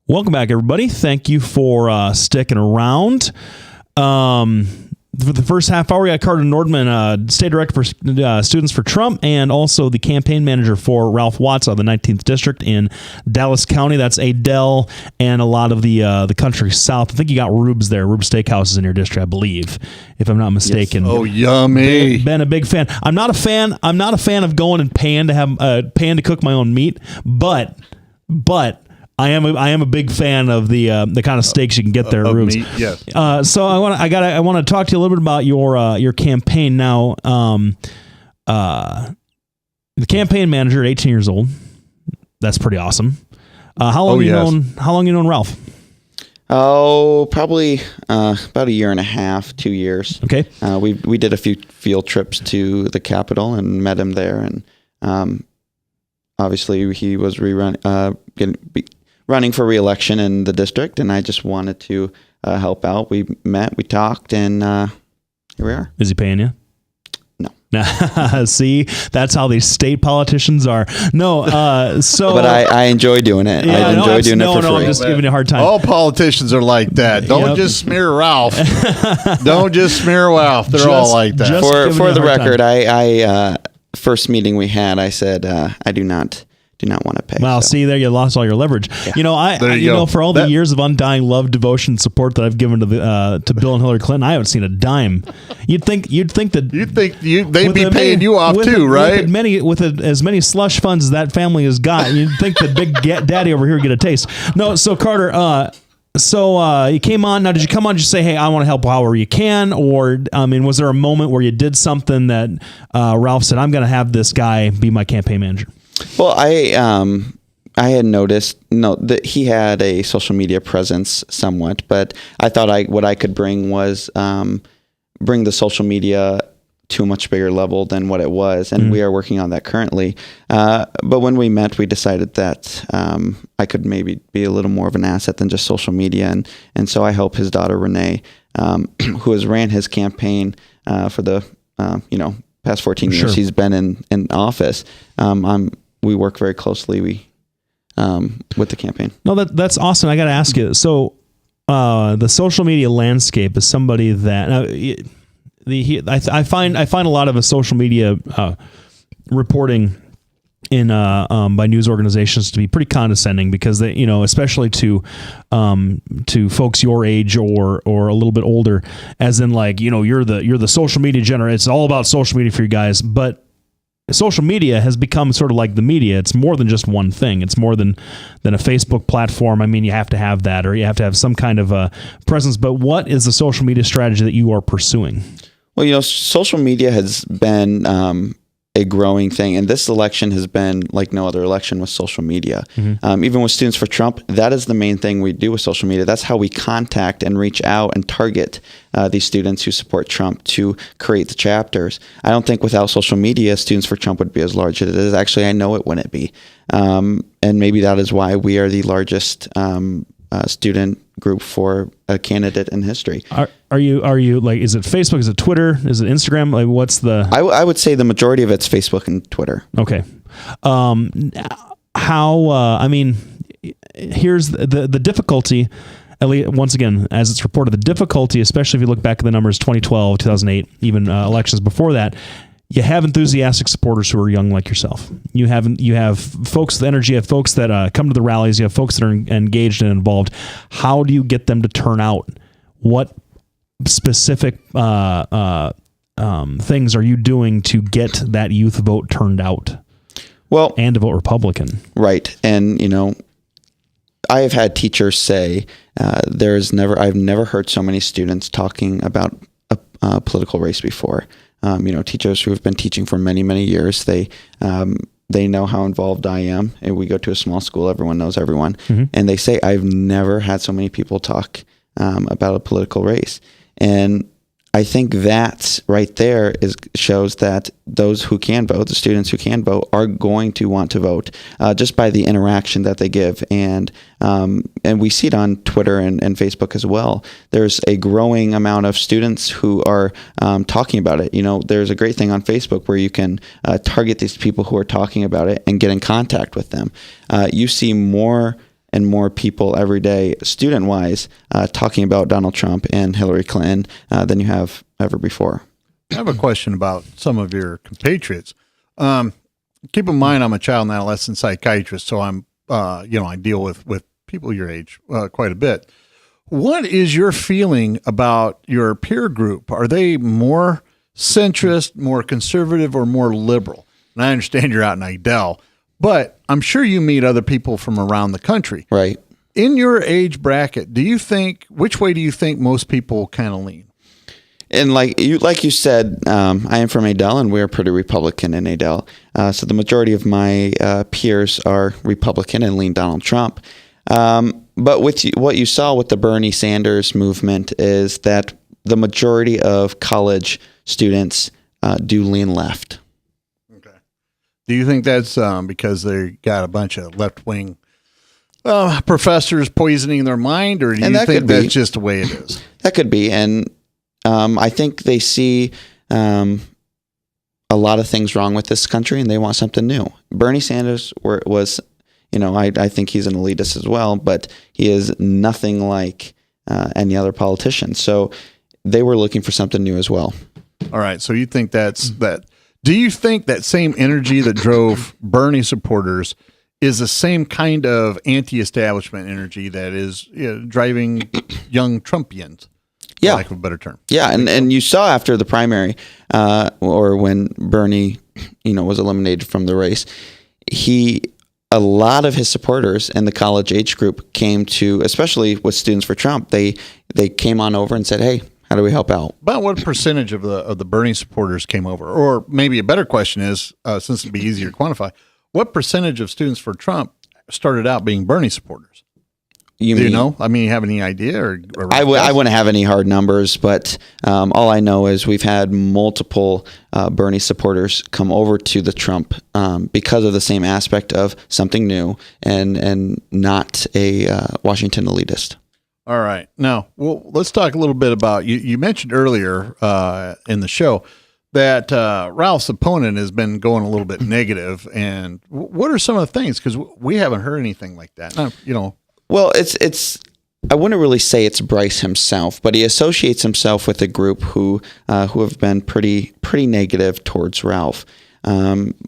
Welcome back, everybody. Thank you for sticking around. For the first half hour, we got Carter Nordman, State Director for Students for Trump, and also the campaign manager for Ralph Watts of the 19th District in Dallas County. That's Adele and a lot of the country south. I think you got Rube's there. Rube's Steakhouse is in your district, I believe, if I'm not mistaken. Yes. Oh, yummy! Been a big fan. I'm not a fan of going and paying to cook my own meat, but I am a big fan of the kind of steaks you can get there at Rube's. Meat, yes. So I want to talk to you a little bit about your campaign now. The campaign manager at 18 years old. That's pretty awesome. How long you known Ralph? Oh, probably about a year and a half, 2 years. Okay. We did a few field trips to the Capitol and met him there, and obviously he was running for re-election in the district, and I just wanted to help out. We met, we talked, and here we are. Is he paying you? No. See, that's how these state politicians are. No, but I enjoy doing it. Yeah, I enjoy doing it for free. I'm just giving you a hard time. All politicians are like that. Don't just smear Ralph. Don't just smear Ralph. They're all like that. For the record, I first meeting we had, I said I do not want to pay. Well, see there, you lost all your leverage. Yeah. You know, for all the years of undying love, devotion, and support that I've given to Bill and Hillary Clinton, I haven't seen a dime. You'd think that they'd be paying you off too, right? With as many slush funds as that family has got, you'd think that Big Daddy over here would get a taste. No, so Carter, you came on. Now, did you come on and just say, "Hey, I want to help however you can," or was there a moment where you did something that Ralph said, "I'm going to have this guy be my campaign manager"? Well, I had noticed that he had a social media presence somewhat, but I thought what I could bring was bring the social media to a much bigger level than what it was, and we are working on that currently. But when we met, we decided that I could maybe be a little more of an asset than just social media, and so I help his daughter Renee, who has ran his campaign for the past 14 years. He's been in office. We work very closely with the campaign. No, that's awesome. I got to ask you. So the social media landscape is somebody that I find a lot of a social media reporting in by news organizations to be pretty condescending, because they, especially to folks your age or a little bit older, as in like, you're the social media generator. It's all about social media for you guys, but social media has become sort of like the media. It's more than just one thing. It's more than a Facebook platform. I mean, you have to have that, or you have to have some kind of a presence. But what is the social media strategy that you are pursuing? Well, social media has been a growing thing, and this election has been like no other election with social media. Mm-hmm. Even with Students for Trump, that is the main thing we do with social media. That's how we contact and reach out and target these students who support Trump to create the chapters. I don't think without social media, Students for Trump would be as large as it is. Actually, I know it wouldn't be. And maybe that is why we are the largest student group for a candidate in history. Are you like, is it Facebook? Is it Twitter? Is it Instagram? Like, what's the... I would say the majority of it's Facebook and Twitter. Okay. Here's the difficulty, at least once again, as it's reported, the difficulty, especially if you look back at the numbers 2012, 2008, even elections before that, you have enthusiastic supporters who are young like yourself. You have folks with energy. You have folks that come to the rallies. You have folks that are engaged and involved. How do you get them to turn out? What specific things are you doing to get that youth vote turned out? Well, and to vote Republican, right? And I have had teachers say I've never heard so many students talking about a political race before. Teachers who have been teaching for many, many years, they know how involved I am. And we go to a small school, everyone knows everyone. Mm-hmm. And they say, I've never had so many people talk about a political race. And I think that right there shows that those who can vote, the students who can vote, are going to want to vote just by the interaction that they give. And we see it on Twitter and Facebook as well. There's a growing amount of students who are talking about it. There's a great thing on Facebook where you can target these people who are talking about it and get in contact with them. You see more and more people every day, student-wise, talking about Donald Trump and Hillary Clinton than you have ever before. I have a question about some of your compatriots. Keep in mind, I'm a child and adolescent psychiatrist, so I'm, I deal with people your age quite a bit. What is your feeling about your peer group? Are they more centrist, more conservative, or more liberal? And I understand you're out in Idell, but I'm sure you meet other people from around the country. Right. In your age bracket, which way do you think most people kind of lean? And like you said, I am from Adel, and we're pretty Republican in Adel. So the majority of my peers are Republican and lean Donald Trump. But what you saw with the Bernie Sanders movement is that the majority of college students do lean left. Okay. Do you think that's because they got a bunch of left-wing professors poisoning their mind, or do you think that's just the way it is? That could be, and I think they see a lot of things wrong with this country, and they want something new. Bernie Sanders was, I think he's an elitist as well, but he is nothing like any other politician. So they were looking for something new as well. All right. So you think that's that? Do you think that same energy that drove Bernie supporters is the same kind of anti-establishment energy that is driving young Trumpians? For lack of a better term. Yeah, and you saw after the primary, or when Bernie, was eliminated from the race, a lot of his supporters in the college age group came to, especially with Students for Trump, they came on over and said, "Hey, how do we help out?" About what percentage of the Bernie supporters came over? Or maybe a better question is, since it'd be easier to quantify, what percentage of Students for Trump started out being Bernie supporters? Do you know? I mean, you have any idea? Or I wouldn't have any hard numbers, but all I know is we've had multiple Bernie supporters come over to the Trump because of the same aspect of something new and not a Washington elitist. All right. Now, let's talk a little bit about, you mentioned earlier in the show that Ralph's opponent has been going a little bit negative. And what are some of the things? Because we haven't heard anything like that. Well, it's. I wouldn't really say it's Bryce himself, but he associates himself with a group who have been pretty negative towards Ralph,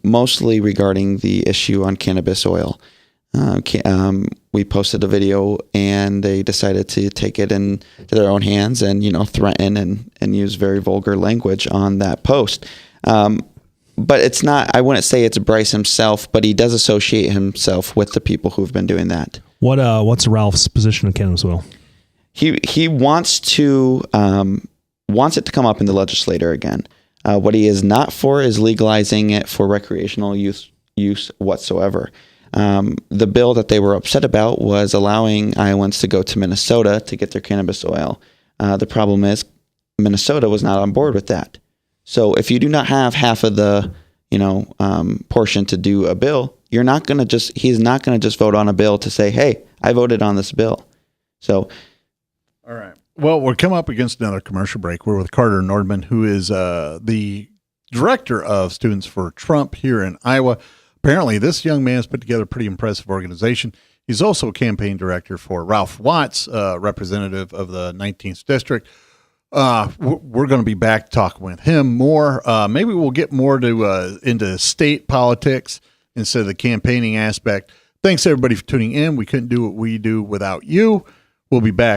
mostly regarding the issue on cannabis oil. We posted a video, and they decided to take it into their own hands and threaten and use very vulgar language on that post. But it's not. I wouldn't say it's Bryce himself, but he does associate himself with the people who've been doing that. What's Ralph's position on cannabis oil? He wants it to come up in the legislature again. What he is not for is legalizing it for recreational use whatsoever. The bill that they were upset about was allowing Iowans to go to Minnesota to get their cannabis oil. The problem is Minnesota was not on board with that. So if you do not have half of the portion to do a bill, he's not going to just vote on a bill to say, "Hey, I voted on this bill." So, all right. Well, we're coming up against another commercial break. We're with Carter Nordman, who is the director of Students for Trump here in Iowa. Apparently, this young man has put together a pretty impressive organization. He's also a campaign director for Ralph Watts, representative of the 19th District. We're going to be back talking with him more. Maybe we'll get more into state politics instead of the campaigning aspect. Thanks, everybody, for tuning in. We couldn't do what we do without you. We'll be back.